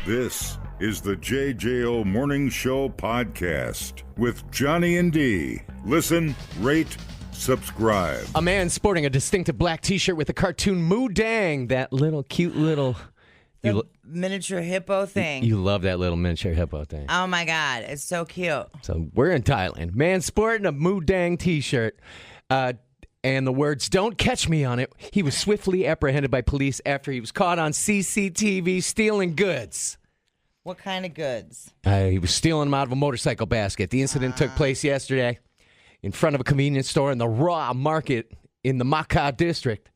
This is the JJO Morning Show podcast with Johnny and D. Listen, rate, subscribe. A man sporting a distinctive black T-shirt with a cartoon Moo Dang, that little cute little... miniature hippo thing. You love that little miniature hippo thing. Oh, my God. It's so cute. So we're in Thailand. Man sporting a Moo Dang T-shirt and the words, "Don't catch me" on it. He was swiftly apprehended by police after he was caught on CCTV stealing goods. What kind of goods? He was stealing them out of a motorcycle basket. The incident took place yesterday in front of a convenience store in the Raw Market in the Maka district.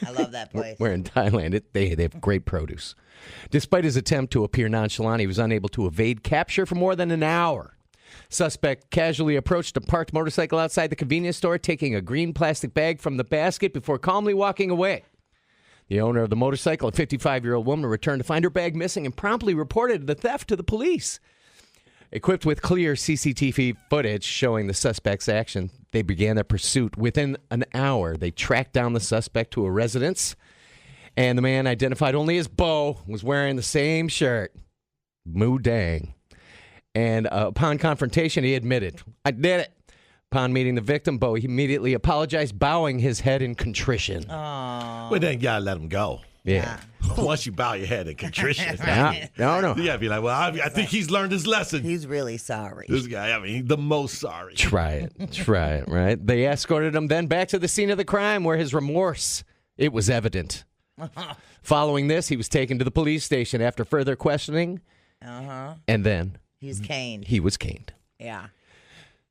I love that place. We're in Thailand. They have great produce. Despite his attempt to appear nonchalant, he was unable to evade capture for more than an hour. Suspect casually approached a parked motorcycle outside the convenience store, taking a green plastic bag from the basket before calmly walking away. The owner of the motorcycle, a 55-year-old woman, returned to find her bag missing and promptly reported the theft to the police. Equipped with clear CCTV footage showing the suspect's action, they began their pursuit. Within an hour, they tracked down the suspect to a residence, and the man, identified only as Bo, was wearing the same shirt. Moo Dang. And upon confrontation, he admitted, "I did it." Upon meeting the victim, Bo immediately apologized, bowing his head in contrition. Aww. Well, then you gotta let him go. Yeah. Once you bow your head in contrition. Right. No. You gotta be like, well, I think he's learned his lesson. He's really sorry. This guy, I mean, the most sorry. Try it, right? They escorted him then back to the scene of the crime where his remorse, it was evident. Following this, he was taken to the police station after further questioning. And then He's caned. he was caned. Yeah.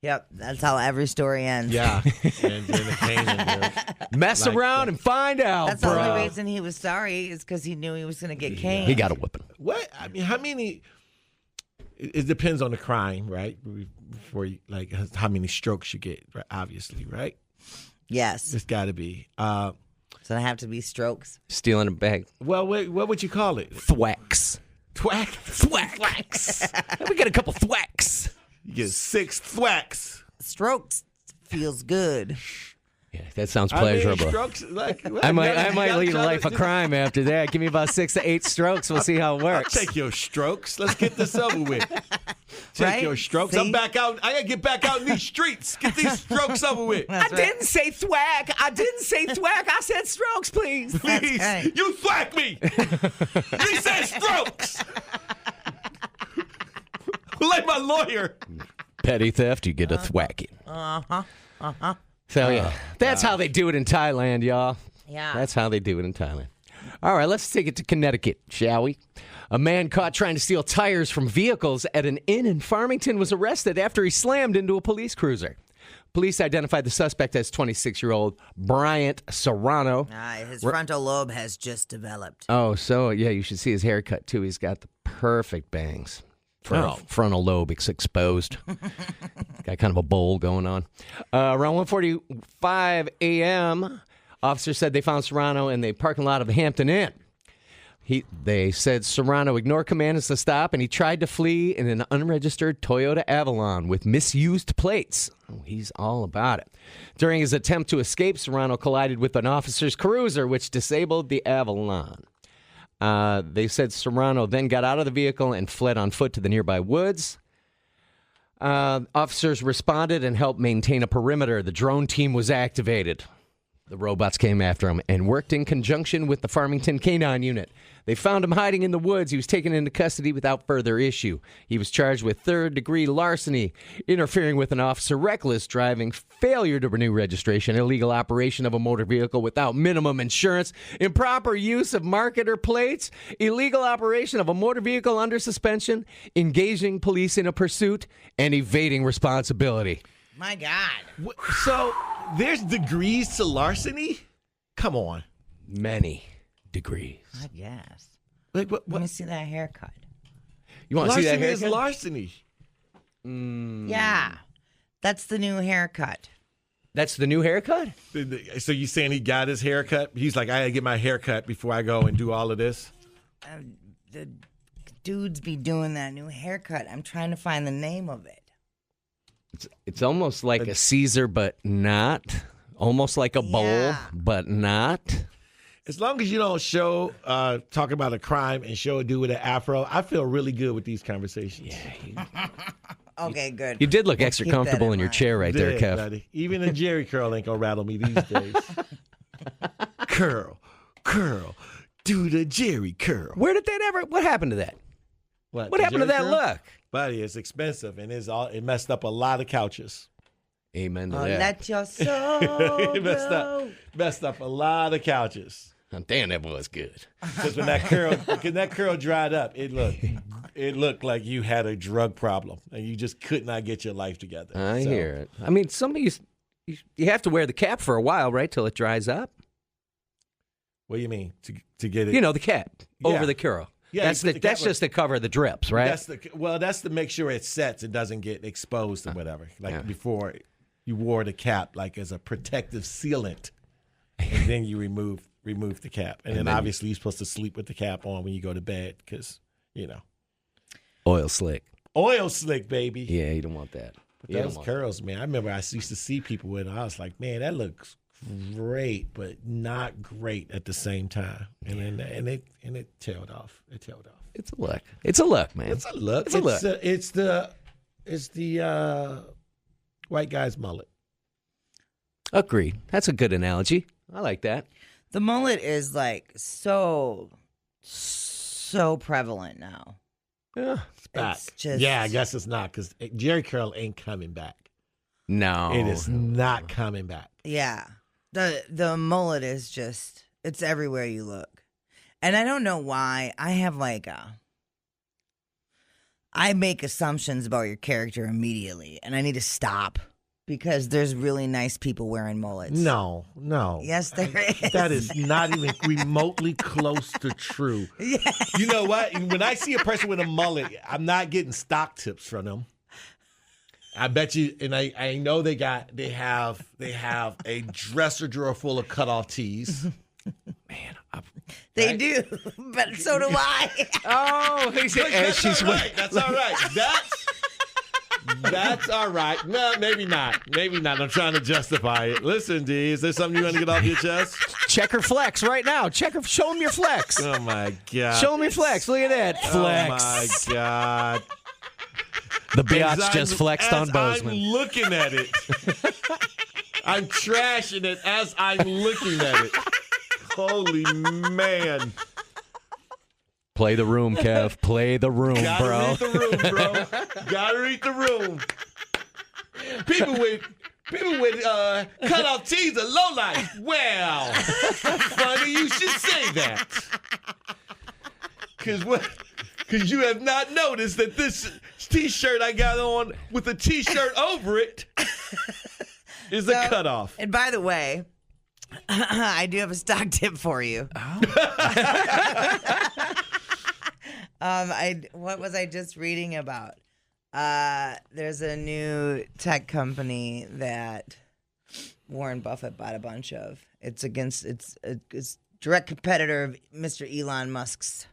Yep. That's how every story ends. Yeah. And then the cane in there. Mess Like around that. and find out, That's the bro. only reason he was sorry is because he knew he was going to get caned. He got a whipping. What? I mean, how many? It depends on the crime, right? Before you, like, how many strokes you get, right? Obviously, right? Yes. It's got to be. So they have to be strokes. Stealing a bag. Well, what would you call it? Thwacks. Thwack? Thwacks. We got a couple thwacks. You get 6 thwacks. Strokes feels good. Yeah, that sounds I mean, pleasurable. strokes, like, I might lead a life of crime after that. Give me about 6 to 8 strokes. We'll see how it I'll works. take your strokes. Let's get this over with. Take Right? your strokes. See? I'm back out. I gotta get back out in these streets. Get these strokes over with. That's right. say thwack. I didn't say thwack. I said strokes, please. Please, right. you thwack me. He said strokes. Like my lawyer. Petty theft, you get a thwacking. So, yeah, that's how they do it in Thailand, y'all. Yeah. That's how they do it in Thailand. All right, let's take it to Connecticut, shall we? A man caught trying to steal tires from vehicles at an inn in Farmington was arrested after he slammed into a police cruiser. Police identified the suspect as 26-year-old Bryant Serrano. His frontal lobe has just developed. Oh, so, yeah, you should see his haircut, too. He's got the perfect bangs. Frontal lobe exposed. Got kind of a bowl going on. Around 1:45 a.m., officers said they found Serrano in the parking lot of the Hampton Inn. They said Serrano ignored commands to stop, and he tried to flee in an unregistered Toyota Avalon with misused plates. Oh, he's all about it. During his attempt to escape, Serrano collided with an officer's cruiser, which disabled the Avalon. They said Serrano then got out of the vehicle and fled on foot to the nearby woods. Officers responded and helped maintain a perimeter. The drone team was activated. The robots came after him and worked in conjunction with the Farmington Canine Unit. They found him hiding in the woods. He was taken into custody without further issue. He was charged with third-degree larceny, interfering with an officer, reckless driving, failure to renew registration, illegal operation of a motor vehicle without minimum insurance, improper use of marker plates, illegal operation of a motor vehicle under suspension, engaging police in a pursuit, and evading responsibility. My God. So there's degrees to larceny? Come on. Many degrees. I guess. Like what? Let me see that haircut. You want to see that Larceny is haircut? larceny. Yeah. That's the new haircut. That's the new haircut? So you saying he got his haircut? He's like, I gotta get my haircut before I go and do all of this? The dudes be doing that new haircut. I'm trying to find the name of it. It's almost like a Caesar, but not. Almost like a bowl, Yeah. but not. As long as you don't show talk about a crime and show a dude with an afro, I feel really good with these conversations. Yeah, Okay, good. you did look extra keep that comfortable in your mind. chair right there, Yeah, Kev. buddy. Even a Jheri curl ain't gonna rattle me these days. curl, do the Jheri curl. Where did that ever? What happened to that? What happened to Jheri that curl? look? Buddy, it's expensive and it messed up a lot of couches. Amen to Oh, that. let your soul It messed up a lot of couches. Oh, damn, that was good. Because when that curl dried up, it looked like you had a drug problem and you just could not get your life together. I So, hear it. I mean, some of you have to wear the cap for a while, right, till it dries up. What do you mean to get it? You know, the cap over Yeah. the curl. Yeah, that's you put the that's cap just to cover the drips, right? That's to make sure it sets and doesn't get exposed or whatever. Like before you wore the cap like as a protective sealant, and then you remove the cap, and then obviously you're supposed to sleep with the cap on when you go to bed because Oil slick. oil slick, baby. Yeah, you don't want that. You Those don't want curls, man. I remember I used to see people with them. I was like, man, that looks great, but not great at the same time. And then it tailed off. It tailed off. It's a look. It's a look, man. It's a look. It's a look. It's the white guy's mullet. Agreed. That's a good analogy. I like that. The mullet is like so prevalent now. Yeah. Back. It's just Yeah, I guess it's not because Jheri curl ain't coming back. No. It is not coming back. Yeah. The mullet is just, it's everywhere you look. And I don't know why. I have I make assumptions about your character immediately, and I need to stop because there's really nice people wearing mullets. No. Yes, there is. That is not even remotely close to true. Yeah. You know what? When I see a person with a mullet, I'm not getting stock tips from them. I bet you, and I know they have a dresser drawer full of cutoff tees. Man. They do, but so do I. Oh, That's all right. That's all right. That's all right. No, maybe not. Maybe not. I'm trying to justify it. Listen, D, is there something you want to get off your chest? Check her flex right now. Show him your flex. Oh my God. Show him your flex. Look at that. Flex. Oh my God. The biatch just flexed on Bozeman. I'm looking at it. I'm trashing it as I'm looking at it. Holy man. Play the room, Kev. Play the room, Gotta bro. read the room, bro. Gotta read the room. People with cutoff tees are low life. Well, funny you should say that. Because you have not noticed that this T-shirt I got on with a T-shirt over it is a cutoff. And by the way, I do have a stock tip for you. What was I just reading about? There's a new tech company that Warren Buffett bought a bunch of. It's direct competitor of Mr. Elon Musk's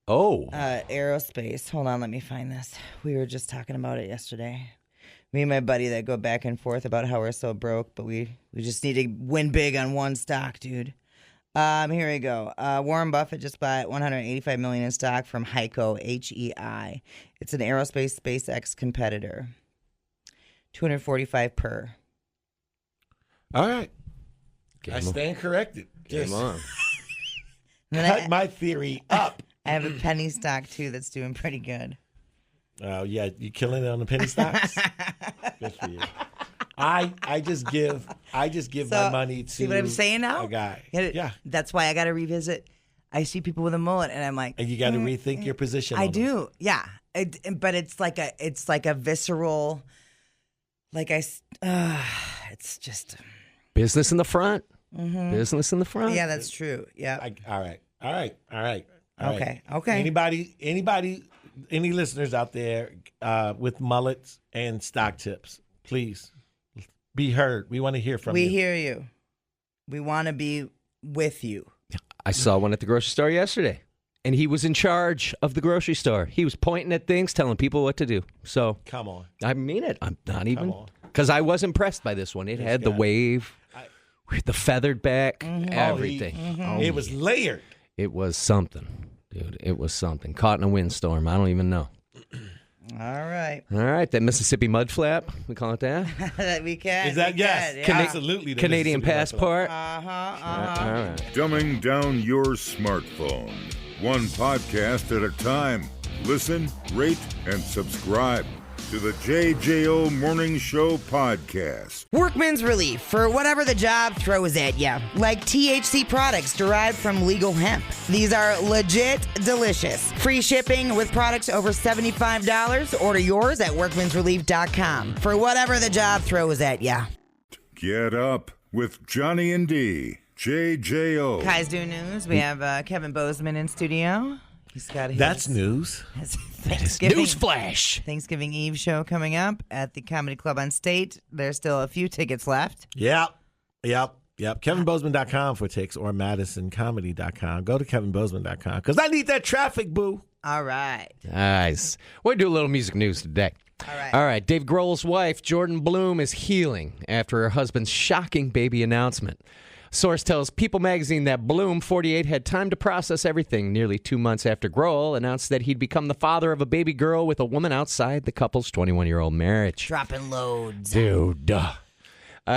aerospace. Hold on, let me find this. We were just talking about it yesterday. Me and my buddy that go back and forth about how we're so broke, but we just need to win big on one stock, dude. Here we go. Warren Buffett just bought $185 million in stock from HEICO, HEI. It's an aerospace SpaceX competitor. $245 per. All right. Game I on. stand corrected. Game on. And then Cut my theory up. I have a penny stock too that's doing pretty good. Oh, yeah. You killing it on the penny stocks? Good for you. I just give my money to see what I'm saying now? a guy. Yeah. That's why I got to revisit. I see people with a mullet, and I'm like, And you got to rethink your position. I on them. do, yeah. But it's like a visceral, it's just. Business in the front. Business in the front. Yeah, that's true. Yeah. All right. Okay. Any listeners out there with mullets and stock tips, please be heard. We want to hear from you. We hear you. We want to be with you. I saw one at the grocery store yesterday, and he was in charge of the grocery store. He was pointing at things, telling people what to do. So Come on. I mean it. I'm not even on. because I was impressed by this one. It had the guy. wave. The feathered back, everything. It was layered. It was something, dude. It was something. Caught in a windstorm. I don't even know. All right. All right, that Mississippi mud flap, we call it that. That we can. Is that we yes? can, yeah. Absolutely. the Canadian Mississippi Buffalo. passport. Uh-huh. All right. Dumbing down your smartphone. One podcast at a time. Listen, rate, and subscribe to the JJO Morning Show podcast. Workman's Relief for whatever the job throws at you, like THC products derived from legal hemp. These are legit delicious. Free shipping with products over $75. Order yours at workmansrelief.com for whatever the job throws at you. Get up with Johnny and D. JJO. Guys, do news. We have Kevin Bozeman in studio. He's got his, That's news. his Thanksgiving, Newsflash. Thanksgiving Eve show coming up at the Comedy Club on State. There's still a few tickets left. Yep. KevinBozeman.com for tickets or MadisonComedy.com. Go to KevinBozeman.com because I need that traffic, boo. All right. Nice. We'll do a little music news today. All right. Dave Grohl's wife, Jordan Bloom, is healing after her husband's shocking baby announcement. Source tells People magazine that Bloom, 48, had time to process everything nearly 2 months after Grohl announced that he'd become the father of a baby girl with a woman outside the couple's 21-year-old marriage. Dropping loads. Dude.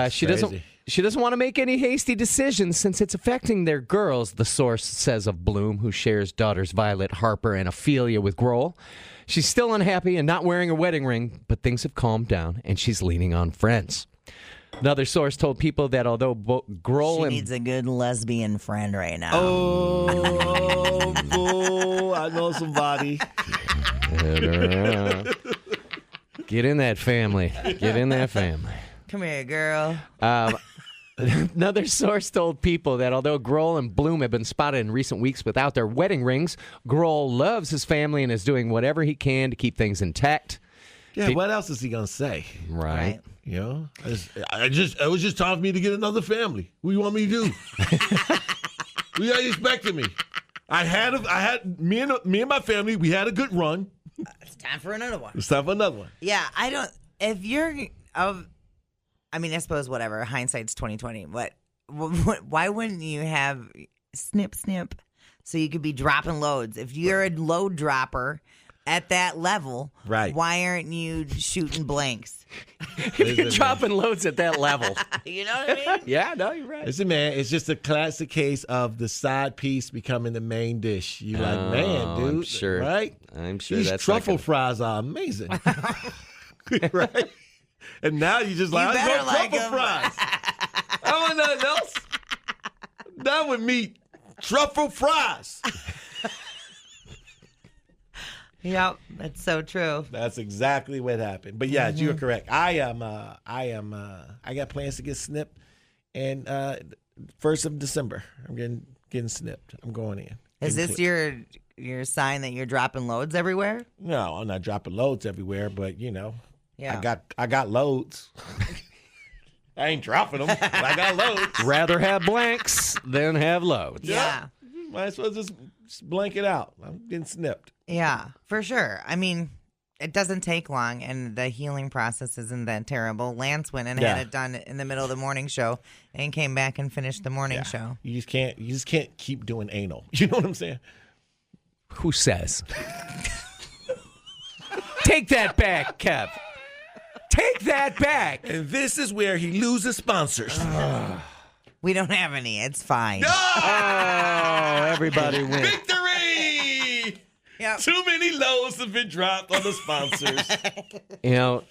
She doesn't want to make any hasty decisions since it's affecting their girls, the source says of Bloom, who shares daughters Violet, Harper, and Ophelia with Grohl. She's still unhappy and not wearing a wedding ring, but things have calmed down, and she's leaning on friends. Another source told People that although Grohl She needs a good lesbian friend right now. Oh, boo. I know somebody. Get in that family. Get in that family. Come here, girl. Another source told People that although Grohl and Bloom have been spotted in recent weeks without their wedding rings, Grohl loves his family and is doing whatever he can to keep things intact. Yeah, what else is he going to say? Right. You know, it was just time for me to get another family. What do you want me to do? What are you expecting me? I had me and my family. We had a good run. It's time for another one. It's time for another one. Yeah, I don't. If you're of, I mean, I suppose whatever. Hindsight's 20/20. But why wouldn't you have snip so you could be dropping loads? If you're a load dropper at that level, right? Why aren't you shooting blanks? If you're dropping loads at that level. You know what I mean? Yeah, no, you're right. Listen, man, it's just a classic case of the side piece becoming the main dish. You're like, man, dude, I'm sure. right? I'm sure these that's truffle fries are amazing, right? And now you just like, I want truffle fries. I don't want nothing else. Done with meat, truffle fries. Yep, that's so true. That's exactly what happened. But yeah, you're correct. I got plans to get snipped, and 1st of December, I'm getting snipped. I'm going in. Is this your sign that you're dropping loads everywhere? No, I'm not dropping loads everywhere, but you know, yeah. I got loads. I ain't dropping them, but I got loads. Rather have blanks than have loads. Yeah. Might as well just blank it out. I'm getting snipped. Yeah, for sure. I mean, it doesn't take long, and the healing process isn't that terrible. Lance went and had it done in the middle of the morning show, and came back and finished the morning show. You just can't keep doing anal. You know what I'm saying? Who says? Take that back, Kev. Take that back. And this is where he loses sponsors. We don't have any. It's fine. Oh, everybody wins. Victory! Yep. Too many loads have been dropped on the sponsors. You know,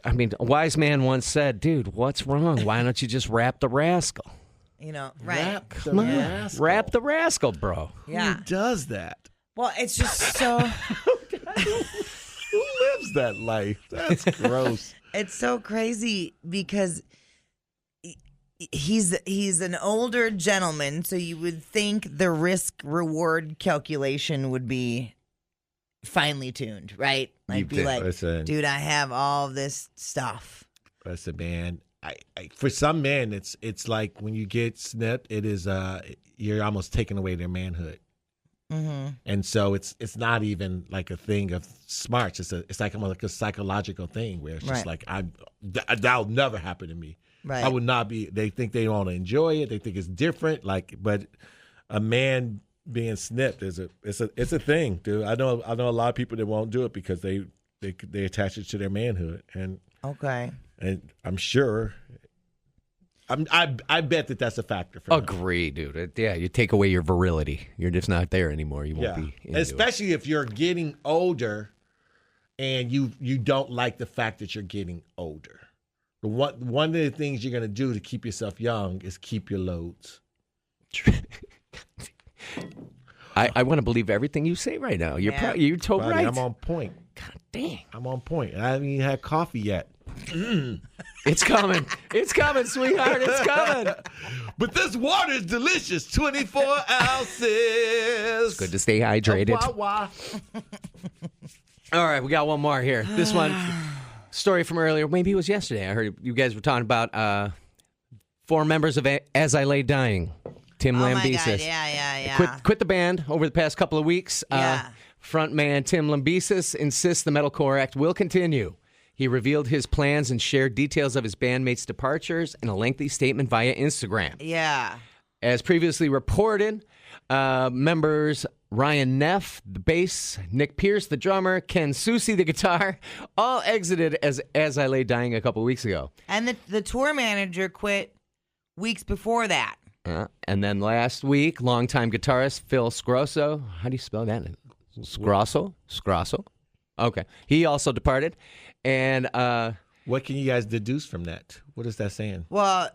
a wise man once said, dude, what's wrong? Why don't you just rap the rascal? You know, right. Come on. Rap the rascal, bro. Yeah. Who does that? Well, it's just so... Who lives that life? That's gross. It's so crazy because he's an older gentleman, so you would think the risk-reward calculation would be finely tuned, right? Like, be like, listen, dude, I have all this stuff. Listen, man. For some men, it's like when you get snipped, it is you're almost taking away their manhood. Mm-hmm. And so it's not even like a thing of smarts. It's like a psychological thing where it's just like that'll never happen to me. Right. I would not be. They think they want to enjoy it. They think it's different. But a man being snipped it's a thing, dude. I know a lot of people that won't do it because they attach it to their manhood, and I'm sure. I bet that's a factor for them. Agree, dude. Yeah, you take away your virility. You're just not there anymore. You won't be into especially if you're getting older and you don't like the fact that you're getting older. One of the things you're going to do to keep yourself young is keep your loads. I want to believe everything you say right now. You're totally Buddy, right. I'm on point. God dang. I'm on point. I haven't even had coffee yet. It's coming. It's coming, sweetheart. It's coming. But this water is delicious. 24 ounces. It's good to stay hydrated. Wah. All right, we got one more here. This one, story from earlier. Maybe it was yesterday. I heard you guys were talking about 4 members of As I Lay Dying. Tim Lambesis. Oh, my God. Yeah. Quit the band over the past couple of weeks. Yeah. Frontman Tim Lambesis insists the Metalcore act will continue. He revealed his plans and shared details of his bandmates' departures in a lengthy statement via Instagram. Yeah. As previously reported, members Ryan Neff, the bass, Nick Pierce, the drummer, Ken Susi, the guitar, all exited as I Lay Dying a couple of weeks ago. And the tour manager quit weeks before that. And then last week, longtime guitarist Phil Scrosso, how do you spell that? Scrosso? Okay. He also departed. And what can you guys deduce from that? What is that saying? Well,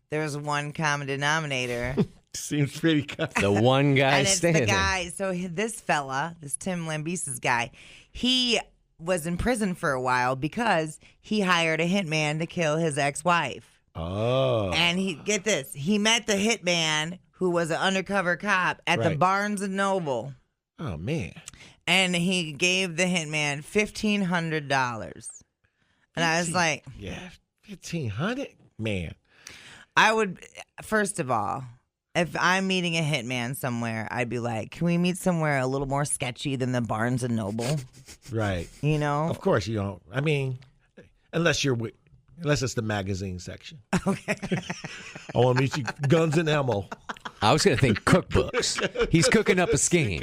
there's one common denominator. Seems pretty common. The one guy and it's standing. the guy. So this fella, this Tim Lambesis guy, he was in prison for a while because he hired a hitman to kill his ex-wife. Oh. And get this, he met the hitman who was an undercover cop at the Barnes & Noble. Oh, man. And he gave the hitman $1,500. And I was like... Yeah, $1,500? Man. I would, first of all, if I'm meeting a hitman somewhere, I'd be like, can we meet somewhere a little more sketchy than the Barnes & Noble? Right. You know? Of course you don't. I mean, unless it's the magazine section. Okay. I want to meet you guns and ammo. I was going to think cookbooks. He's cooking up a scheme.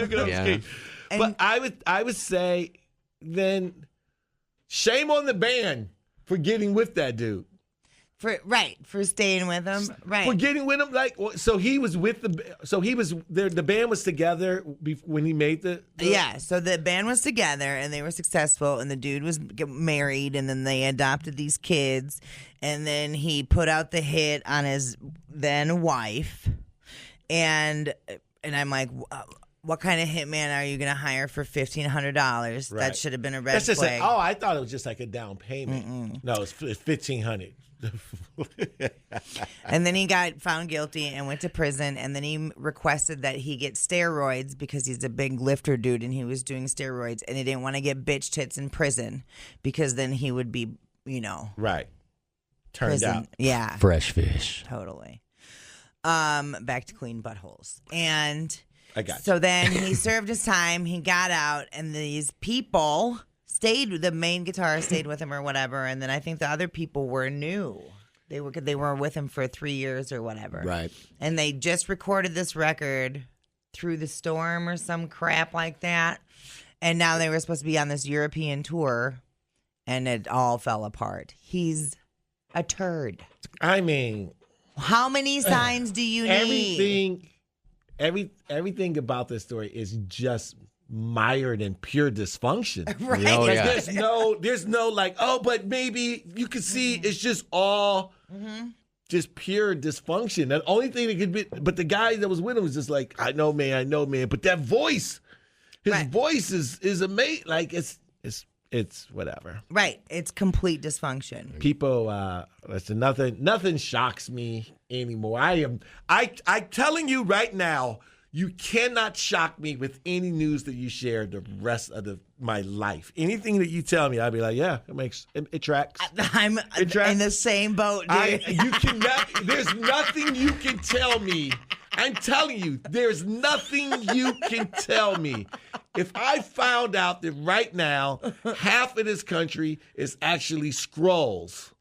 But I would say then shame on the band for getting with that dude. For staying with him, right? For getting with him, the band was together when he made the yeah. So the band was together and they were successful, and the dude was married, and then they adopted these kids, and then he put out the hit on his then wife, and I'm like, what kind of hitman are you going to hire for $1,500? Right. That should have been a red flag. I thought it was just like a down payment. Mm-mm. No, it's $1,500. And then he got found guilty and went to prison, and then he requested that he get steroids because he's a big lifter dude and he was doing steroids, and he didn't want to get bitch tits in prison because then he would be, right. Turned out. Yeah. Fresh fish. Totally. Back to clean buttholes. And I got so then he served his time, he got out, and these people the main guitarist stayed with him or whatever, and then I think the other people were new. They were with him for 3 years or whatever. Right. And they just recorded this record Through the Storm or some crap like that. And now they were supposed to be on this European tour, and it all fell apart. He's a turd. I mean, how many signs do you need? Everything about this story is just mired in pure dysfunction. Right. Oh, yeah. There's no like, oh, but maybe you could see it's just all just pure dysfunction. The only thing that could be, but the guy that was with him was just like, I know, man. But that voice, his voice is amazing. Like it's whatever. Right. It's complete dysfunction. People, listen, nothing shocks me anymore. I'm telling you right now, you cannot shock me with any news that you share the rest of my life. Anything that you tell me, I'll be like, yeah, it tracks. I'm in the same boat, dude. You cannot. There's nothing you can tell me. I'm telling you, there's nothing you can tell me. If I found out that right now half of this country is actually scrolls,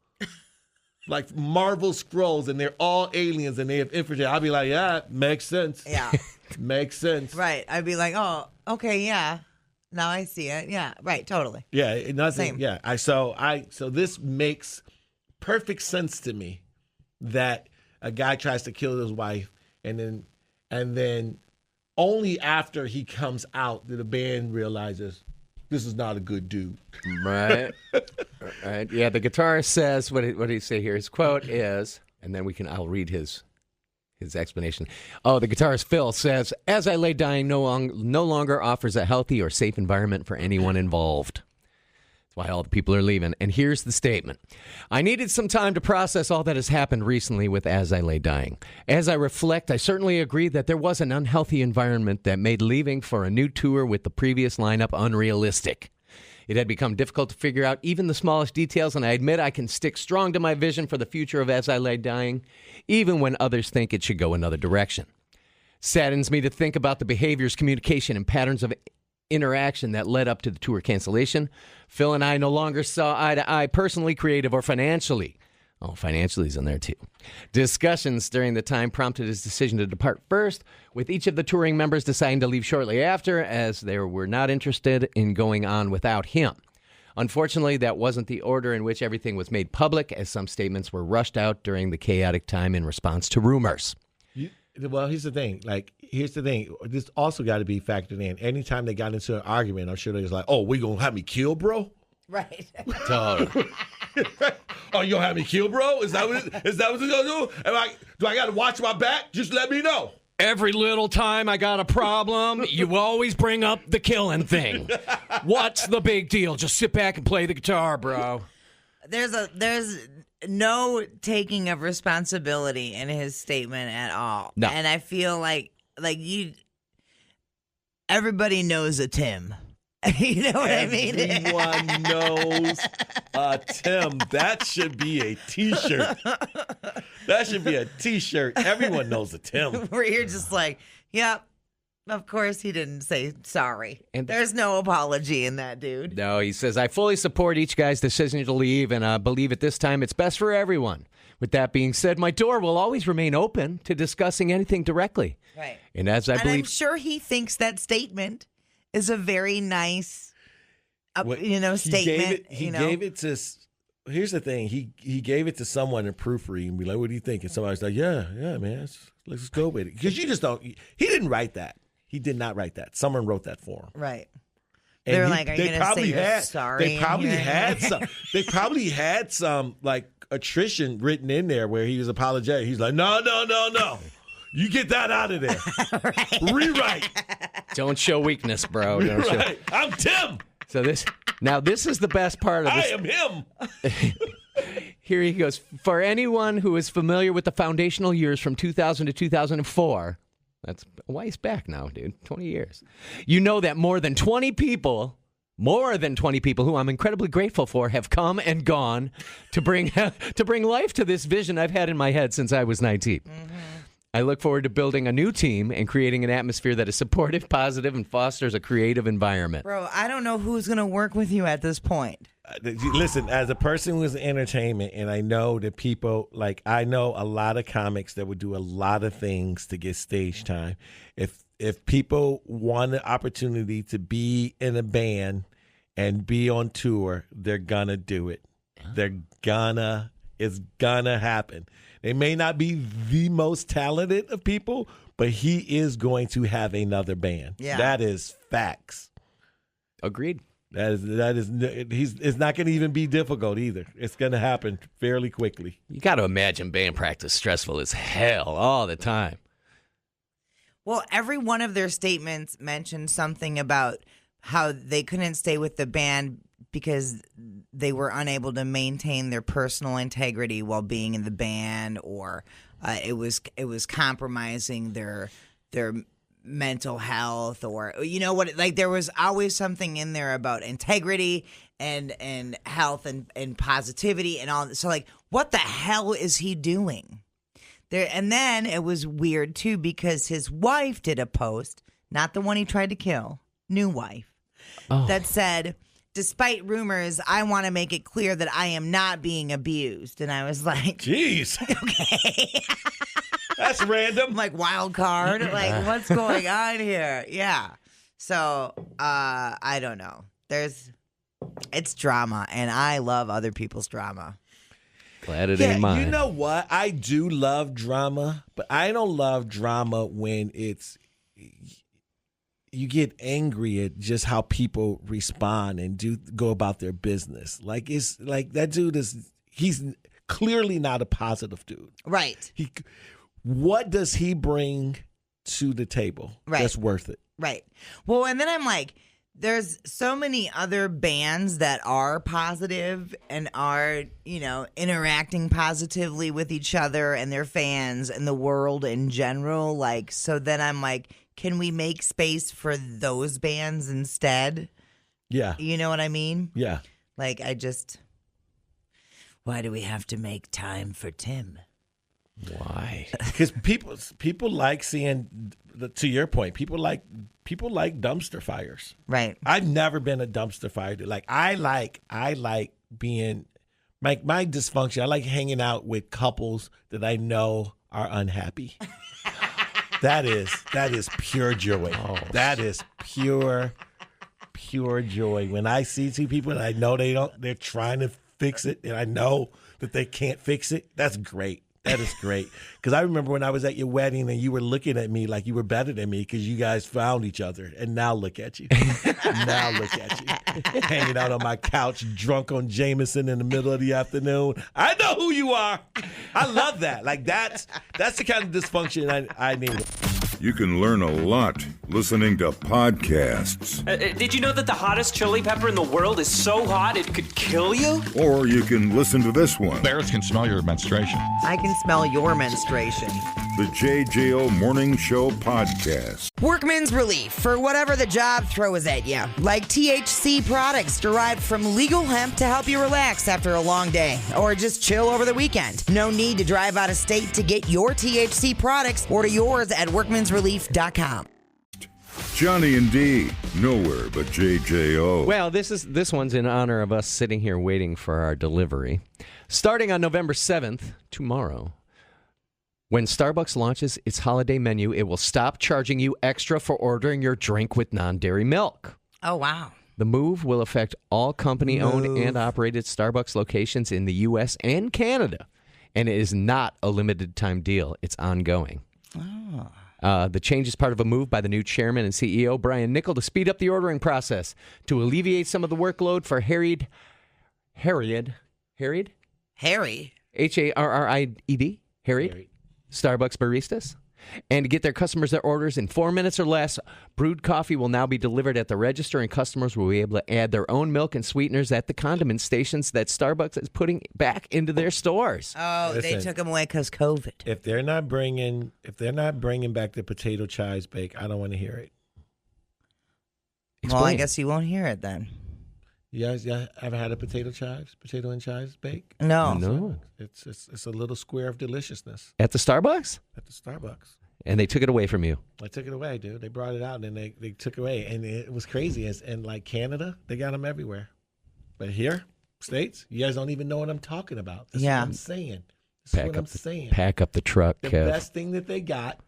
like Marvel scrolls, and they're all aliens, and they have infrared. I'll be like, yeah, makes sense. Yeah. Makes sense. Right. I'd be like, oh, okay, yeah. Now I see it. Yeah, right, totally. Yeah, nothing. Same. Yeah, so this makes perfect sense to me that a guy tries to kill his wife, and then only after he comes out that the band realizes this is not a good dude. Right. Right. Yeah, the guitarist says, what did he say here? His quote is, and then I'll read his explanation. Oh, the guitarist Phil says, "As I lay dying, no longer offers a healthy or safe environment for anyone involved." That's why all the people are leaving. And here's the statement. "I needed some time to process all that has happened recently with As I Lay Dying. As I reflect, I certainly agree that there was an unhealthy environment that made leaving for a new tour with the previous lineup unrealistic. It had become difficult to figure out even the smallest details, and I admit I can stick strong to my vision for the future of As I Lay Dying, even when others think it should go another direction. Saddens me to think about the behaviors, communication, and patterns of interaction that led up to the tour cancellation. Phil and I no longer saw eye to eye personally, creative, or financially." Oh, financially is in there too. "Discussions during the time prompted his decision to depart first, with each of the touring members deciding to leave shortly after, as they were not interested in going on without him. Unfortunately, that wasn't the order in which everything was made public, as some statements were rushed out during the chaotic time in response to rumors." Well, here's the thing. This also got to be factored in. Anytime they got into an argument, I'm sure they was like, "Oh, we gonna have me killed, bro?" Right. Totally. "Oh, you gonna have me killed, bro? Is that what it's gonna do? Do I got to watch my back? Just let me know." "Every little time I got a problem, you always bring up the killing thing. What's the big deal? Just sit back and play the guitar, bro." There's no taking of responsibility in his statement at all. No. And I feel like everybody knows a Tim. You know what I mean? Everyone knows Tim. That should be a T-shirt. That should be a T-shirt. Everyone knows a Tim. Where you're just like, yep, of course he didn't say sorry. And there's no apology in that, dude. No, he says, "I fully support each guy's decision to leave, and I believe at this time it's best for everyone. With that being said, my door will always remain open to discussing anything directly." Right. And as I believe, I'm sure he thinks that statement is a very nice, statement. He gave it to. Here's the thing. He gave it to someone to proofread and be like, "What do you think?" And somebody's like, "Yeah, man, let's go with it." Because you just don't. He didn't write that. He did not write that. Someone wrote that for him. Right. And they're like, "Are you going to say you're sorry?" They probably had some. They probably had some like attrition written in there where he was apologetic. He's like, "No. You get that out of there. Right. Rewrite. don't show weakness, bro. Don't show. Right. I'm Tim. So this is the best part of this. I am him. Here he goes. For anyone who is familiar with the foundational years from 2000 to 2004, that's a ways back now, dude, 20 years. You know that more than 20 people who I'm incredibly grateful for have come and gone to bring life to this vision I've had in my head since I was 19. Mm-hmm. I look forward to building a new team and creating an atmosphere that is supportive, positive, and fosters a creative environment. Bro, I don't know who's going to work with you at this point. Listen, as a person who's in entertainment, and I know that people, I know a lot of comics that would do a lot of things to get stage time. If people want an opportunity to be in a band and be on tour, they're gonna do it. It's gonna happen. They may not be the most talented of people, but he is going to have another band. Yeah. That is facts. Agreed. It's not going to even be difficult either. It's going to happen fairly quickly. You got to imagine band practice stressful as hell all the time. Well, every one of their statements mentioned something about how they couldn't stay with the band because they were unable to maintain their personal integrity while being in the band, or it was compromising their mental health, or what, there was always something in there about integrity and health and positivity and all. So what the hell is he doing there? And then it was weird too, because his wife did a post, not the one he tried to kill, new wife, that said, despite rumors, I want to make it clear that I am not being abused. And I was like, Jeez. okay. That's random. I'm like, wild card? Like, what's going on here? Yeah. So, I don't know. It's drama, and I love other people's drama. Glad it ain't mine. You know what? I do love drama, but I don't love drama when you get angry at just how people respond and go about their business. Like, it's like that dude he's clearly not a positive dude. Right. What does he bring to the table that's worth it? Right. Well, and then I'm like, there's so many other bands that are positive and are, interacting positively with each other and their fans and the world in general. Like, so then I'm like, can we make space for those bands instead? Yeah. You know what I mean? Yeah. Like, why do we have to make time for Tim? Why? Because people like seeing, to your point, people like dumpster fires. Right. I've never been a dumpster fire dude. Like I like being my dysfunction. I like hanging out with couples that I know are unhappy. That is pure joy. Oh. That is pure joy. When I see two people and I know they're trying to fix it, and I know that they can't fix it, that's great. That is great. Because I remember when I was at your wedding and you were looking at me like you were better than me because you guys found each other. And now look at you. Now look at you. Hanging out on my couch, drunk on Jameson in the middle of the afternoon. I know who you are. I love that. Like, that's the kind of dysfunction I need. You can learn a lot listening to podcasts. Did you know that the hottest chili pepper in the world is so hot it could kill you? Or you can listen to this one. Bears can smell your menstruation. I can smell your menstruation. The JJO Morning Show Podcast. Workman's relief for whatever the job throws at you. Like THC products derived from legal hemp to help you relax after a long day. Or just chill over the weekend. No need to drive out of state to get your THC products. Order yours at workmansrelief.com. Johnny and D, nowhere but JJO. Well, this one's in honor of us sitting here waiting for our delivery. Starting on November 7th, tomorrow, when Starbucks launches its holiday menu, it will stop charging you extra for ordering your drink with non-dairy milk. Oh, wow. The move will affect all company-owned and operated Starbucks locations in the U.S. and Canada, and it is not a limited-time deal. It's ongoing. Oh. The change is part of a move by the new chairman and CEO, Brian Niccol, to speed up the ordering process to alleviate some of the workload for harried, Harried? Harry? Harried? Harried? Starbucks baristas. And to get their customers their orders in 4 minutes or less, brewed coffee will now be delivered at the register, and customers will be able to add their own milk and sweeteners at the condiment stations that Starbucks is putting back into their stores. Oh, Listen, they took them away because COVID. If they're not bringing back the potato chives bake, I don't want to hear it. Well, I guess you won't hear it then. You guys ever had a potato and chives bake? No. It's a little square of deliciousness. At the Starbucks? At the Starbucks. And they took it away from you. I took it away, dude. They brought it out and they took it away. And it was crazy. And like Canada, they got them everywhere. But here, States, you guys don't even know what I'm talking about. That's what I'm saying. Pack up the truck, The Kev. best thing that they got,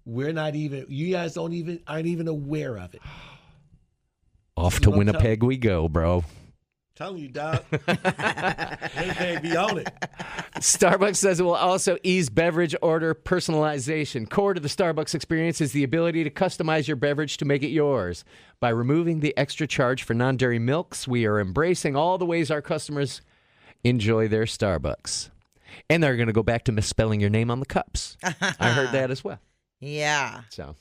you guys aren't even aware of it. Off to Winnipeg we go, bro. Telling you, dog. Winnipeg, be on it. Starbucks says it will also ease beverage order personalization. Core to the Starbucks experience is the ability to customize your beverage to make it yours. By removing the extra charge for non-dairy milks, we are embracing all the ways our customers enjoy their Starbucks. And they're going to go back to misspelling your name on the cups. I heard that as well. Yeah. So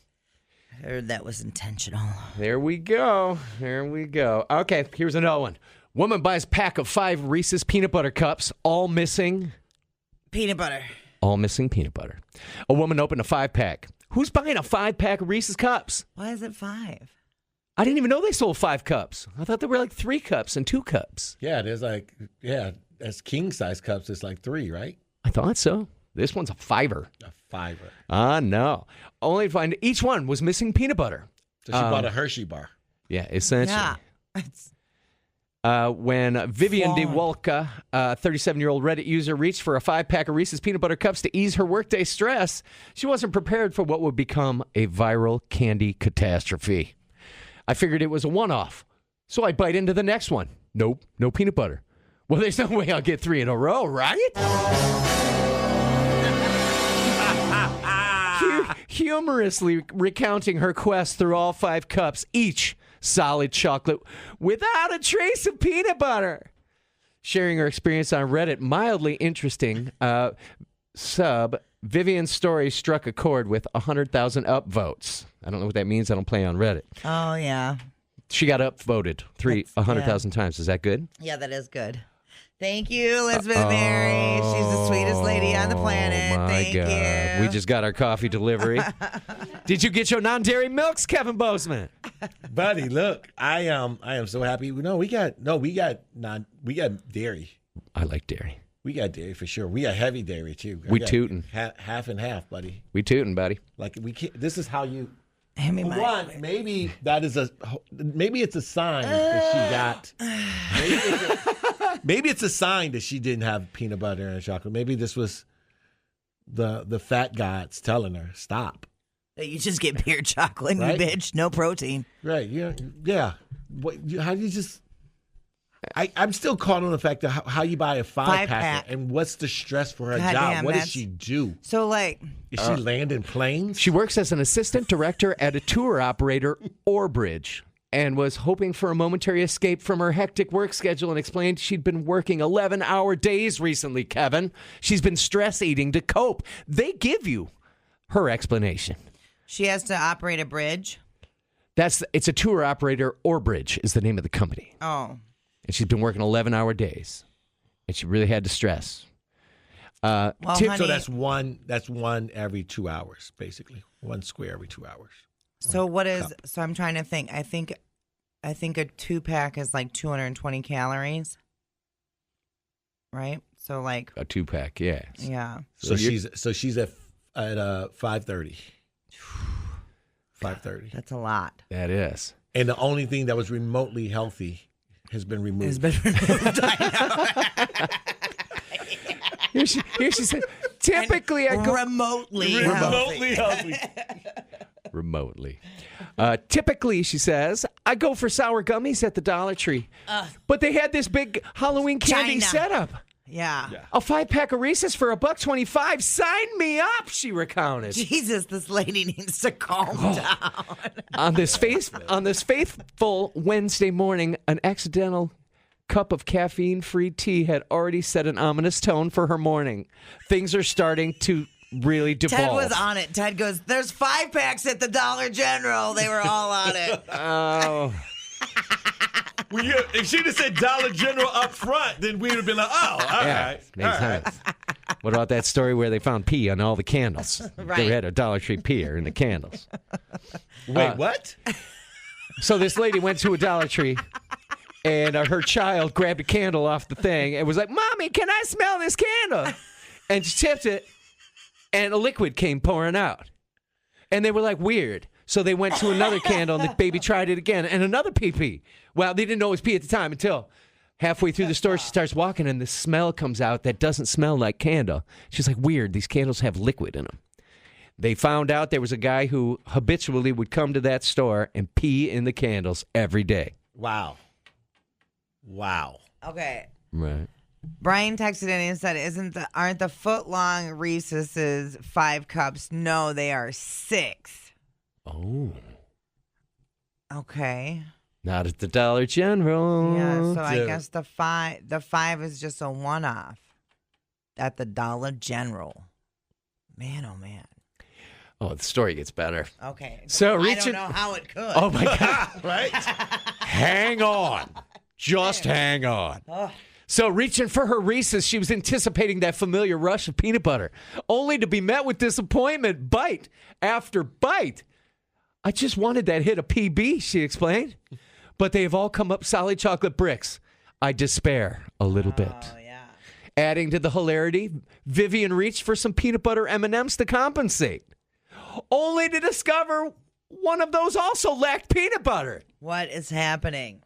I heard that was intentional. there we go. Okay, here's another one. Woman buys pack of 5 Reese's peanut butter cups, all missing peanut butter. All missing peanut butter. A woman opened a 5-pack. Who's buying a 5-pack of Reese's cups? Why is it 5? I didn't even know they sold 5 cups. I thought there were like 3 cups and 2 cups. Yeah, as king size cups, it's like 3, right? I thought so. This one's a 5er. A 5er. No. Only to find each one was missing peanut butter. So she bought a Hershey bar. Yeah, essentially. Yeah. when Vivian DeWolka, 37-year-old Reddit user, reached for a 5-pack of Reese's Peanut Butter Cups to ease her workday stress, she wasn't prepared for what would become a viral candy catastrophe. I figured it was a one-off, so I bite into the next one. Nope, no peanut butter. Well, there's no way I'll get 3 in a row, right? Humorously recounting her quest through all 5 cups, each solid chocolate without a trace of peanut butter. Sharing her experience on Reddit, mildly interesting sub, Vivian's story struck a chord with 100,000 upvotes. I don't know what that means. I don't play on Reddit. Oh, yeah. She got upvoted 100,000 times. Is that good? Yeah, that is good. Thank you, Elizabeth Mary. She's the sweetest lady on the planet. My Thank God. you. We just got our coffee delivery. Did you get your non-dairy milks, Kevin Bozeman? Buddy, look, I am so happy. We got dairy. I like dairy. We got dairy for sure. We got heavy dairy too. We tootin'. Half and half, buddy. We tootin', buddy. Like we can't. This is how you. Hand me One, maybe it's a sign that she got. Maybe it's a sign that she didn't have peanut butter and chocolate. Maybe this was the fat gods telling her stop. You just get pure chocolate, Right? you bitch. No protein. Right? Yeah. What? How do you just? I'm still caught on the fact that how you buy a 5-pack and what's the stress for her job? Damn, What does she do? So, like, Is she landing planes? She works as an assistant director at a tour operator, Orbridge, and was hoping for a momentary escape from her hectic work schedule and explained she'd been working 11-hour days recently, Kevin. She's been stress eating to cope. They give you her explanation. she has to operate a bridge. It's a tour operator, Orbridge is the name of the company. Oh. And she's been working 11-hour days. And she really had to stress. Well, Tip- honey, So that's one every 2 hours, basically. One square every 2 hours. so what is? So I'm trying to think. I think a 2-pack is like 220 calories, right? So like, A 2-pack, yes. yeah. So she's at 5:30. 5:30. That's a lot. That is. And the only thing that was remotely healthy has been removed. It's been removed. I Here she said, typically I know. go... Remotely healthy. healthy. Remotely. Typically, she says, I go for sour gummies at the Dollar Tree. But they had this big Halloween candy China. setup. Yeah. A 5-pack of Reese's for $1.25. Sign me up, she recounted. Jesus, this lady needs to calm down. On this faithful Wednesday morning, an accidental cup of caffeine-free tea had already set an ominous tone for her morning. Things are starting to really devolve. Ted was on it. Ted goes, there's 5-packs at the Dollar General. They were all on it. Oh, If she'd have said Dollar General up front, then we would have been like, oh, all yeah. right. Makes sense. What about that story where they found pee on all the candles? Right. They had a Dollar Tree peer in the candles. Wait, what? So this lady went to a Dollar Tree, and her child grabbed a candle off the thing and was like, Mommy, can I smell this candle? And she tipped it, and a liquid came pouring out. And they were like, weird. So they went to another candle, and the baby tried it again, and another pee-pee. Well, they didn't know it was pee at the time until halfway through the store, she starts walking, and the smell comes out that doesn't smell like candle. She's like, weird, these candles have liquid in them. They found out there was a guy who habitually would come to that store and pee in the candles every day. Wow. Okay. Right. Brian texted in and said, aren't the foot-long Reese's 5 cups? No, they are 6. Oh. Okay. Not at the Dollar General. Yeah, so I guess the 5 is just a one-off at the Dollar General. Man, oh man. Oh, the story gets better. Okay. So I don't know how it could. Oh, my God. Right? Hang on. Just hang on. So reaching for her Reese's, she was anticipating that familiar rush of peanut butter, only to be met with disappointment bite after bite. I just wanted that hit of PB, she explained. But they have all come up solid chocolate bricks. I despair a little bit. Oh, yeah. Adding to the hilarity, Vivian reached for some peanut butter M&Ms to compensate, only to discover one of those also lacked peanut butter. What is happening?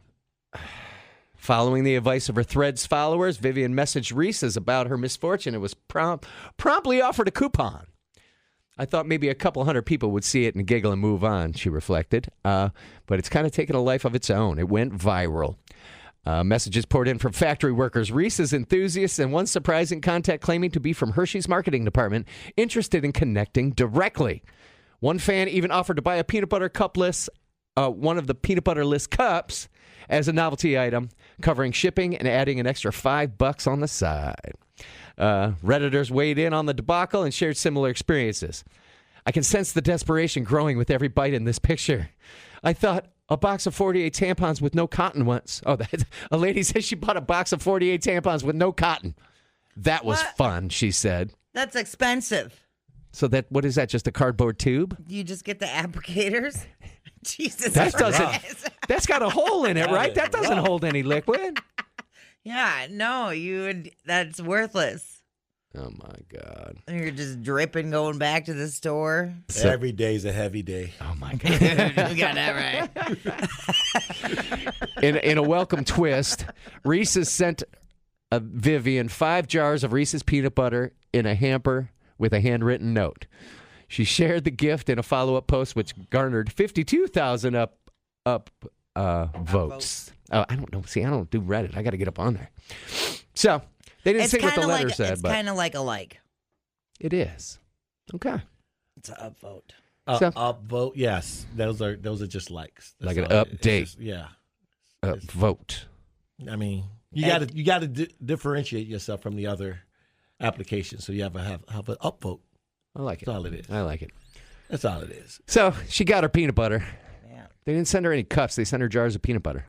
Following the advice of her Threads followers, Vivian messaged Reese's about her misfortune and was promptly offered a coupon. I thought maybe a couple hundred people would see it and giggle and move on, she reflected. But it's kind of taken a life of its own. It went viral. Messages poured in from factory workers, Reese's enthusiasts, and one surprising contact claiming to be from Hershey's marketing department, interested in connecting directly. One fan even offered to buy a peanut butter cupless, one of the peanut butterless cups, as a novelty item, covering shipping and adding an extra $5 on the side. Redditors weighed in on the debacle and shared similar experiences. I can sense the desperation growing with every bite in this picture. I thought a box of 48 tampons with no cotton once. Oh, a lady says she bought a box of 48 tampons with no cotton. That was fun, she said. That's expensive. So what is that, just a cardboard tube? You just get the applicators? Jesus That's Christ. That's got a hole in it, right? That doesn't hold any liquid. Yeah, no, that's worthless. Oh, my God. And you're just dripping going back to the store. Every day's a heavy day. Oh, my God. You got that right. In a welcome twist, Reese's sent Vivian 5 jars of Reese's peanut butter in a hamper with a handwritten note. She shared the gift in a follow-up post, which garnered 52,000 votes. Oh, I don't know. See, I don't do Reddit. I got to get up on there. So they didn't say what the letter said, but it's kind of like a like. It is. Okay. It's an upvote. Upvote, yes. Those are just likes. That's like an update. Vote. I mean, you got to differentiate yourself from the other applications, so you have an upvote. I like it. That's all it is. I like it. That's all it is. So she got her peanut butter. Yeah. They didn't send her any cups. They sent her jars of peanut butter.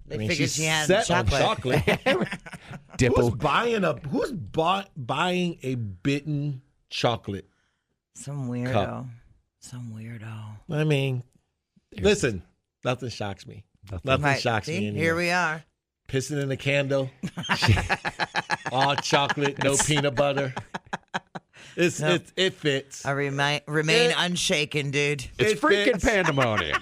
They figured she had chocolate. Dipple. Who's buying a bitten chocolate? Some weirdo. Cup. Some weirdo. I mean, listen, nothing shocks me. Nothing shocks me anymore. Here we are. Pissing in a candle. All chocolate, no peanut butter. It fits. I remain unshaken, dude. It's freaking pandemonium.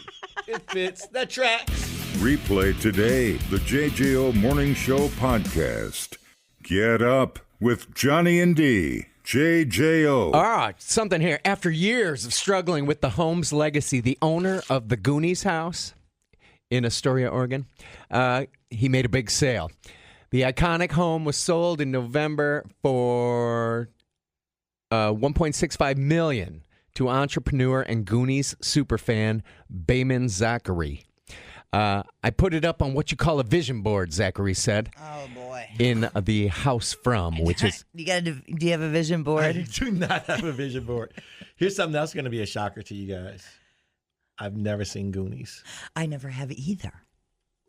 It fits. That tracks. Replay today the JJO Morning Show podcast. Get up with Johnny and D. JJO. All right, something here. After years of struggling with the Holmes legacy, the owner of the Goonies house in Astoria, Oregon, he made a big sale. The iconic home was sold in November for $1.65 million to entrepreneur and Goonies superfan Bayman Zachary. I put it up on what you call a vision board, Zachary said. Oh, boy. In the house from, which is... Do you have a vision board? I do not have a vision board. Here's something else going to be a shocker to you guys. I've never seen Goonies. I never have either.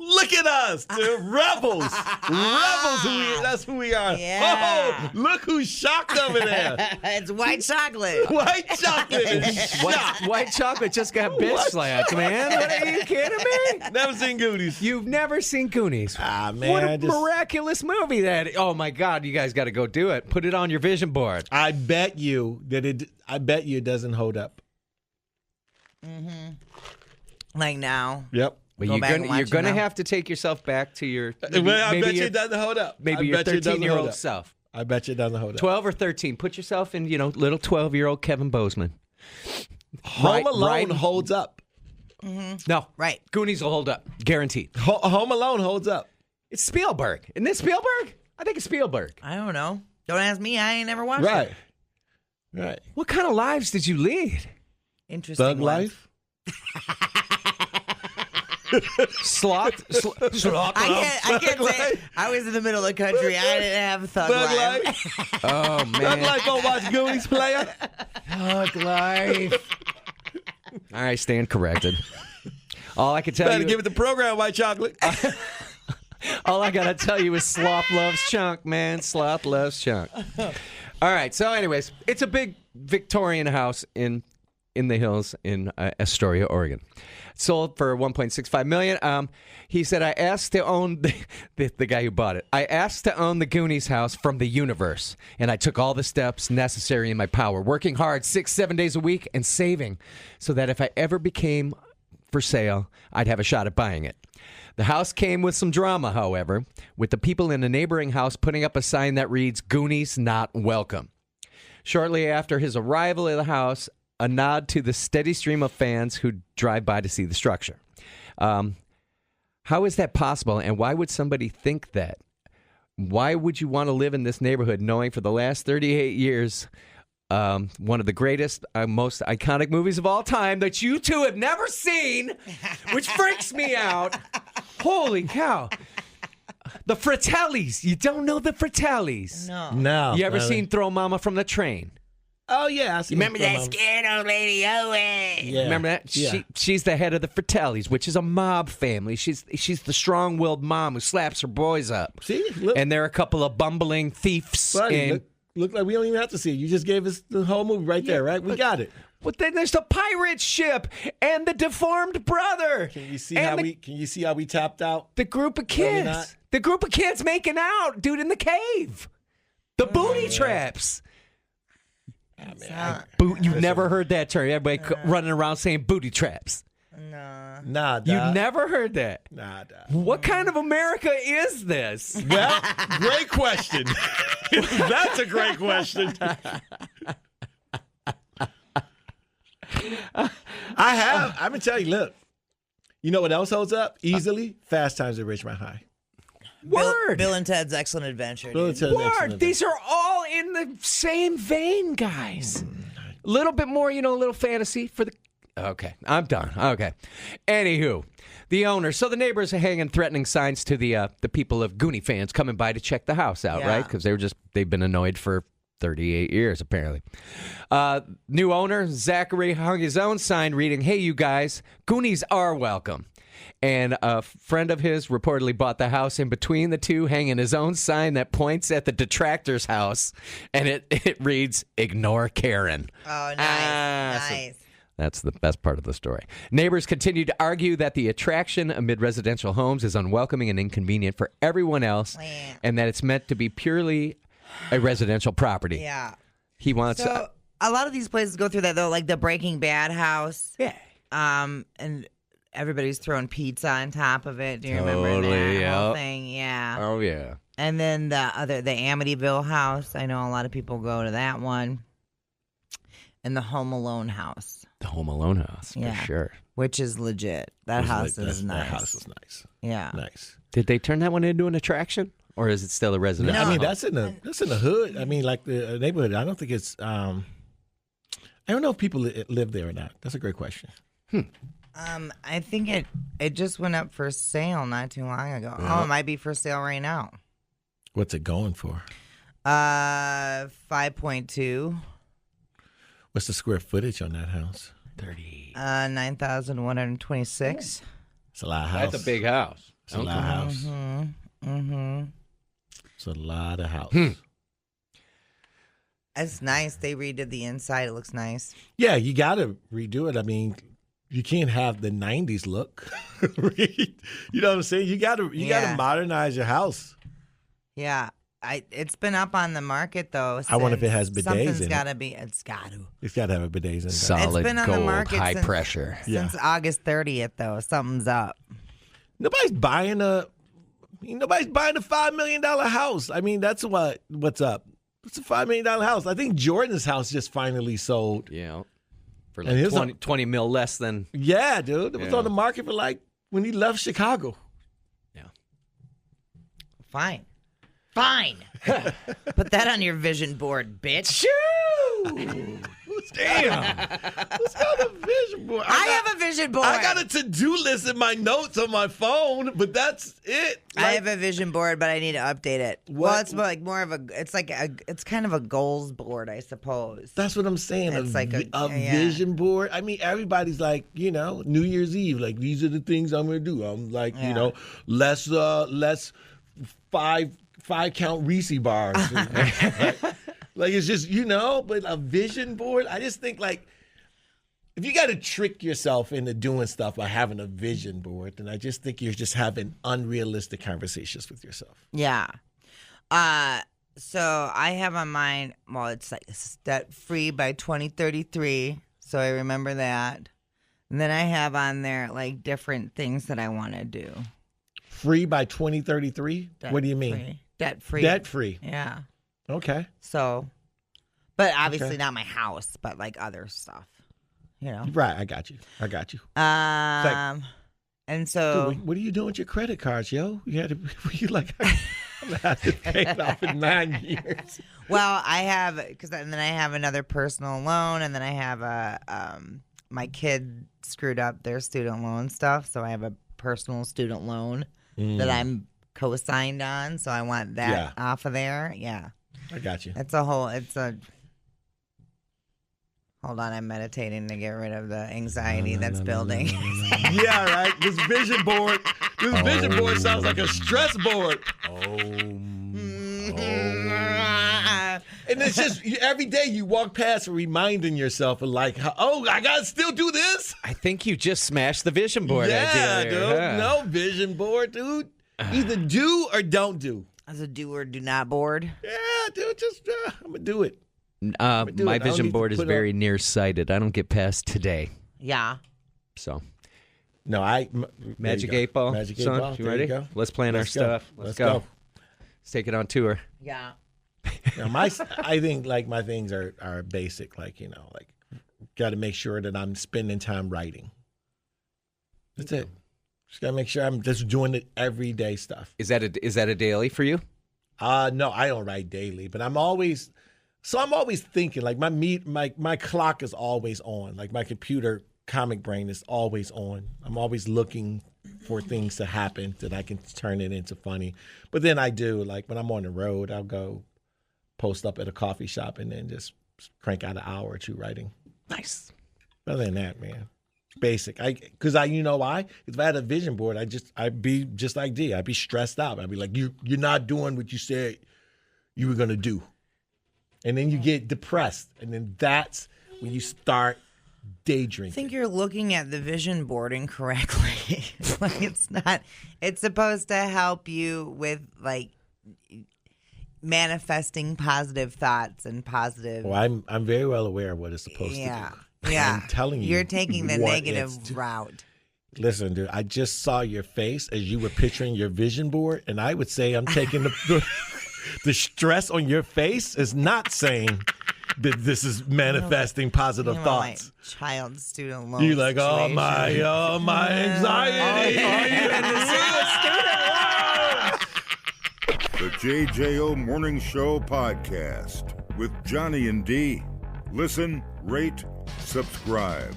Look at us, the rebels. Rebels, that's who we are. Yeah. Oh, look who's shocked over there. It's white chocolate. White chocolate is shocked. White chocolate just got bitch slapped, man. What, are you kidding me? Never seen Goonies. You've never seen Goonies. Ah, man. What a miraculous movie that is. Oh, my God. You guys got to go do it. Put it on your vision board. I bet you it doesn't hold up. Mm-hmm. Like now. Yep. But you're gonna have to take yourself back to your. I bet you it doesn't hold up. Maybe your 13-year-old self. I bet you it doesn't hold up. 12 or 13. Put yourself in, little 12-year-old Kevin Bozeman. Home Alone holds up. Mm-hmm. No, right. Goonies will hold up, guaranteed. Home Alone holds up. It's Spielberg. Isn't it Spielberg? I think it's Spielberg. I don't know. Don't ask me. I ain't never watched it. Right. What kind of lives did you lead? Interesting. Thug life. Sloth. I can't say. I was in the middle of the country. I didn't have thug life. Oh man. Thug life. Go watch Goonies, player. Thug life. All right, stand corrected. All I can tell Better you. give it the program, white chocolate. All I gotta tell you is Sloth loves chunk, man. Sloth loves chunk. All right. So, anyways, it's a big Victorian house in the hills in Astoria, Oregon. Sold for $1.65 million. He said, I asked to own the guy who bought it. I asked to own the Goonies house from the universe, and I took all the steps necessary in my power, working hard 6-7 days a week and saving so that if I ever became for sale, I'd have a shot at buying it. The house came with some drama, however, with the people in a neighboring house putting up a sign that reads, "Goonies not welcome." Shortly after his arrival at the house, a nod to the steady stream of fans who drive by to see the structure. How is that possible, and why would somebody think that? Why would you want to live in this neighborhood knowing for the last 38 years one of the greatest, most iconic movies of all time that you two have never seen, which freaks me out. Holy cow. The Fratellis. You don't know the Fratellis? No. You ever seen Throw Mama from the Train? Oh, yeah. I Remember that scared old lady? Yeah. Remember that? Yeah. She's the head of the Fratellis, which is a mob family. She's the strong-willed mom who slaps her boys up. See? Look. And they're a couple of bumbling thieves. Buddy, look like we don't even have to see it. You just gave us the whole movie right there, right? We got it. But then there's the pirate ship and the deformed brother. Can you see how we tapped out? The group of Maybe kids. not. The group of kids making out, dude, in the cave. The booty traps. You've never heard that term. Everybody running around saying booty traps. Nah, dog. You've never heard that. Nah, dog. What kind of America is this? Well, great question. That's a great question. I'm going to tell you, look. You know what else holds up easily? Fast Times at Ridgemont High. Word. Bill and Ted's Excellent Adventure. Bill and Ted's Excellent Word. Adventure. These are all in the same vein, guys. A little bit more, a little fantasy for the... Okay, I'm done. Okay. Anywho, the owner. So the neighbors are hanging threatening signs to the people of Goonie fans coming by to check the house out, right? Because they've been annoyed for 38 years, apparently. New owner, Zachary, hung his own sign reading, "Hey, you guys, Goonies are welcome." And a friend of his reportedly bought the house in between the two, hanging his own sign that points at the detractor's house, and it reads, "Ignore Karen." Oh, nice. Nice. That's the best part of the story. Neighbors continue to argue that the attraction amid residential homes is unwelcoming and inconvenient for everyone else, and that it's meant to be purely a residential property. Yeah. He wants... So a lot of these places go through that, though, like the Breaking Bad house. Yeah. And everybody's throwing pizza on top of it. Do you remember that whole thing? Yeah. Oh, yeah. And then the Amityville house. I know a lot of people go to that one. And the Home Alone house. The Home Alone house, for sure. Which is legit. That house is nice. That house is nice. Yeah. Nice. Did they turn that one into an attraction? Or is it still a residential I mean, home? that's in the hood. I mean, like the neighborhood. I don't think it's... I don't know if people live there or not. That's a great question. I think it just went up for sale not too long ago. Oh, it might be for sale right now. What's it going for? 5.2. What's the square footage on that house? 30. 9,126. It's a lot of house. That's a big house. It's a lot of house. Mm-hmm. It's a lot of house. It's nice. They redid the inside. It looks nice. Yeah, you got to redo it. I mean, you can't have the 90s look. You know what I'm saying? You got to modernize your house. Yeah. It's been up on the market, though. I wonder if it has bidets Something's in got to it. be. It's got to. It's got to have a bidet in it. Solid It's been on the gold, market high since- pressure. Since August 30th, though. Something's up. Nobody's buying a $5 million house. I mean, that's what's up. It's a $5 million house. I think Jordan's house just finally sold. Yeah. For And like here's 20 mil less than... Yeah, dude. It was Yeah. on the market for like when he left Chicago. Yeah. Fine. Put that on your vision board, bitch. Damn. What's got a vision board? I have a vision board. I got a to-do list in my notes on my phone, but that's it. I have a vision board, but I need to update it. Well, What? it's like more of it's kind of a goals board, I suppose. That's what I'm saying. It's like a vision board. I mean, everybody's like, New Year's Eve, like these are the things I'm gonna do. I'm like, less 5-count Reese bars. Like it's just, but a vision board. I just think like if you got to trick yourself into doing stuff by having a vision board, then I just think you're just having unrealistic conversations with yourself. Yeah. So I have on mine, well, it's like debt free by 2033. So I remember that. And then I have on there like different things that I want to do. Free by 2033? What do you mean? Debt free. Debt free. Yeah. Okay. So, but obviously not my house, but like other stuff. You know. Right. I got you. And so, dude, what are you doing with your credit cards, yo? You had to. You like. I'm gonna have to pay it off in 9 years. Well, I have and then I have another personal loan, and then I have my kid screwed up their student loan stuff, so I have a personal student loan that I'm co-signed on, so I want that off of there. Yeah, I got you. Hold on, I'm meditating to get rid of the anxiety that's building. Yeah, right. This vision board sounds like a stress board. And it's just every day you walk past reminding yourself of like, I gotta still do this. I think you just smashed the vision board. Yeah, idea dude. there. No vision board, dude. Either do or don't do. As a do or do not board. Yeah, dude. Just I'm gonna do it. My vision board is very nearsighted. I don't get past today. Yeah. So. No, Magic 8 Ball. Magic 8 son, Ball. you ready? Go. Let's plan our stuff. Let's go. Let's take it on tour. Yeah. Now, I think like my things are basic. Like got to make sure that I'm spending time writing. That's it. Just gotta make sure I'm just doing the everyday stuff. Is that a daily for you? No, I don't write daily, but I'm always thinking. Like my clock is always on. Like my computer comic brain is always on. I'm always looking for things to happen that I can turn it into funny. But then I do, like when I'm on the road, I'll go post up at a coffee shop and then just crank out an hour or two writing. Nice. Other than that, man, basic. Because you know why? If I had a vision board, I'd be just like D. I'd be stressed out. I'd be like, you're not doing what you said you were gonna do, and then you get depressed, and then that's when you start daydreaming. I think you're looking at the vision board incorrectly. Like it's supposed to help you with like manifesting positive thoughts and positive. Well, I'm very well aware of what it's supposed to do. Yeah. I'm telling you. You're taking the negative route. Listen, dude, I just saw your face as you were picturing your vision board, and I would say I'm taking the stress on your face is not saying that this is manifesting positive thoughts. My child student loan. You're like, oh my anxiety. The JJO Morning Show podcast with Johnny and D. Listen, rate, subscribe.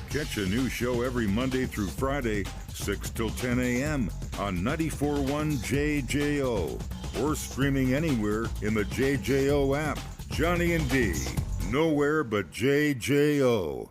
Catch a new show every Monday through Friday, 6 till 10 a.m. on 94.1 JJO or streaming anywhere in the JJO app. Johnny and D, nowhere but JJO.